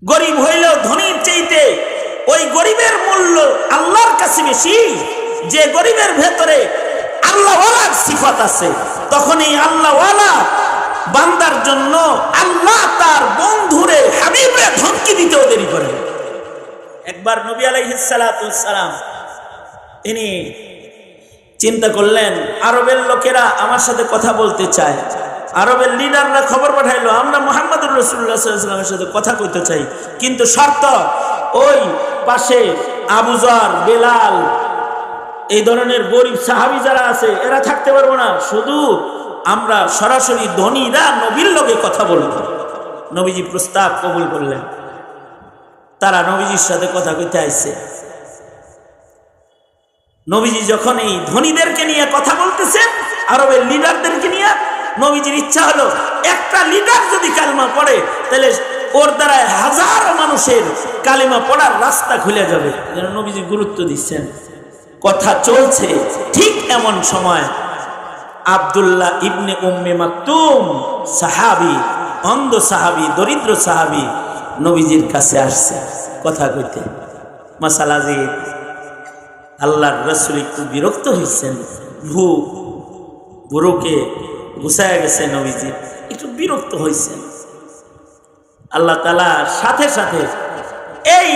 গরিব হইলেও ধনীর চাইতে ওই গরিবের মূল্য আল্লাহর কাছে বেশি। যে গরিবের ভেতরে আল্লাহওয়ালার সিফাত আছে, তখন এই আল্লাহওয়ালা বান্দার জন্য আল্লাহ তার বন্ধুরে হাবিবরে ধমকি দিতেও দেরি করেন। একবার নবী আলাইহিস সালাতু ওয়াস সালাম তিনি চিন্তা করলেন, আরবের লোকেরা আমার সাথে কথা বলতে চায়। আরবের লিডাররা খবর পাঠাইলো, আমরা মুহাম্মদুর রাসূলুল্লাহ সাল্লাল্লাহু আলাইহি ওয়াসাল্লামের সাথে কথা কইতে চাই, কিন্তু শর্ত ওই পাশে আবু যর, বেলাল, এই ধরনের গরিব সাহাবী যারা আছে এরা থাকতে পারবো না, শুধু আমরা সরাসরি ধনীরা নবীর লগে কথা বলবো। নবীজি প্রস্তাব কবুল করলেন। তারা নবীজির সাথে কথা কইতে আইছে। নবীজি যখন এই ধনীদেরকে নিয়ে কথা বলতেছেন, আরবের লিডারদেরকে নিয়ে, নবীজির ইচ্ছা হলো একটা লিডার যদি কালেমা পড়ে তাহলে ওর দ্বারা হাজারো মানুষের কালেমা পড়ার রাস্তা খুলে যাবে। যেন নবীজি গুরুত্ব দিচ্ছেন। কথা চলছে, ঠিক এমন সময় আব্দুল্লাহ ইবনে উম্মে মাকতুম সাহাবী, অন্ধ সাহাবী, দরিদ্র সাহাবী নবীজির কাছে আসছে কথা কইতে। মাসালা যে আল্লাহর রাসূল একটু বিরক্ত হয়েছেন, বুড়োকে গুছায় গেছে, নবীজি একটু বিরক্ত হয়েছেন। আল্লাহ তাআলা সাথে সাথে এই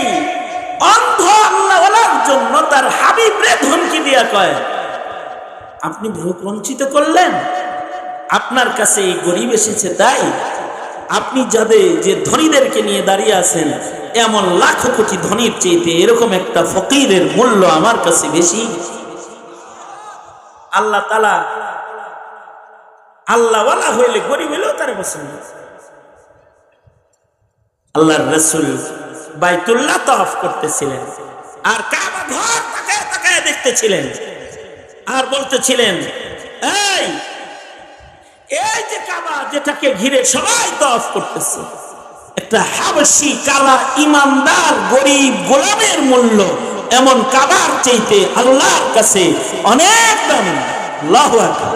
অন্ধ আল্লাহওয়ালার জন্য তার হাবিবরে ধমকি দিয়া কয়, আপনি ভ্রুক বঞ্চিত করলেন, আপনার কাছে এই গরিব এসেছে তাই আপনি যাদের যে ধনীদেরকে নিয়ে দাঁড়িয়ে আছেন, এমন লাখো কোটি ধনীর চাইতে এরকম একটা ফকিরের মূল্য আমার কাছে বেশি। আল্লাহ তাআলা আল্লাহওয়ালা হইলে গরিব হইলেও তার পছন্দ। আল্লাহর রাসূল বাইতুল্লাহ তাওয়াফ করতেছিলেন আর কাবা ঘর তাকায় তাকায় দেখতেছিলেন আর বলতেছিলেন, এই এই যে কাবা যেটাকে ঘিরে সবাই তাওয়াফ করতেছে, একটা হাবশী কালা ইমানদার গরিব গোলামের মূল্য এমন কাবার চাইতে আল্লাহর কাছে অনেক দামি। আল্লাহু আকবার।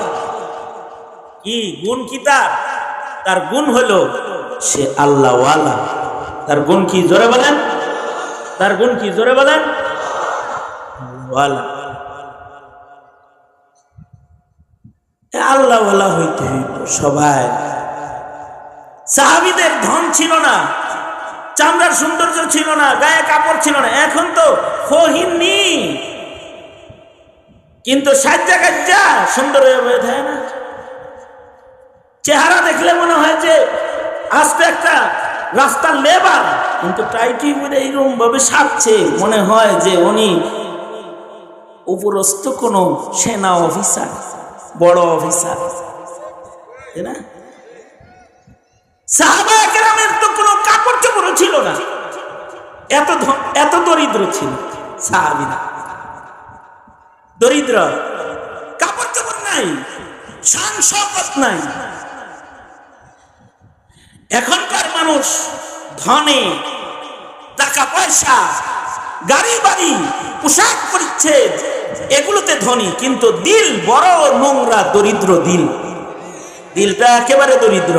কি গুণ কি তার? তার গুণ হলো সে আল্লাহওয়ালা। তার গুণ কি জোরে বলেন? তার গুণ কি জোরে বলেন? আল্লাহওয়ালা। আল্লাহওয়ালা হইতে হইব সবাই। সাহাবীদের ধন ছিল না, চামড়ার সৌন্দর্য ছিল না, গায়ে কাপড় ছিল না। এখন তো ফহিনী, কিন্তু সাজ্জা গাজ্জা সুন্দর হয়ে বয়ে থাকে না। চেহারা দেখলে মনে হয় যে আস্তে একটা রাস্তার লেবার, কিন্তু টাইটি মেরে এইরকম ভাবে সাজছে মনে হয় যে উনি উপরস্থ কোনো সেনা অফিসার, বড় অফিসার, তাই না? সাহাবা কেরামের তো কোনো কাপড় চোপড় ছিল না, এত দরিদ্র ছিল সাহাবীরা। দরিদ্র, কাপড় চোপড় নাই, শান শওকত নাই। এখনকার মানুষ ধনে, টাকা পয়সা, গাড়ি বাড়ি, পোশাক পরিচ্ছদ, এগুলোতে ধনী, কিন্তু দিল বড় নোংরা, দরিদ্র দিল। দিলটা একেবারে দরিদ্র।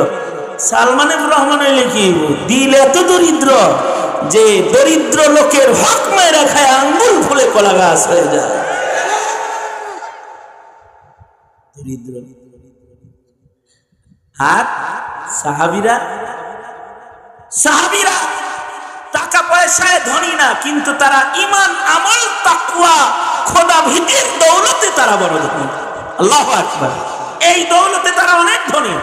সালমান এফ রহমান কি দিল এত দরিদ্র যে দরিদ্র লোকের হক মেরে খায় আঙ্গুল ফুলে কলা গাছ হয়ে যায়। দরিদ্র। আর সাহাবীরা টাকা পয়সায় ধনী না, কিন্তু তারা ঈমান, আমল, তাকওয়া, খোদা ভীতির দৌলতে তারা বড় ধনী। আল্লাহু আকবার। এই দৌলতে তারা অনেক ধনী।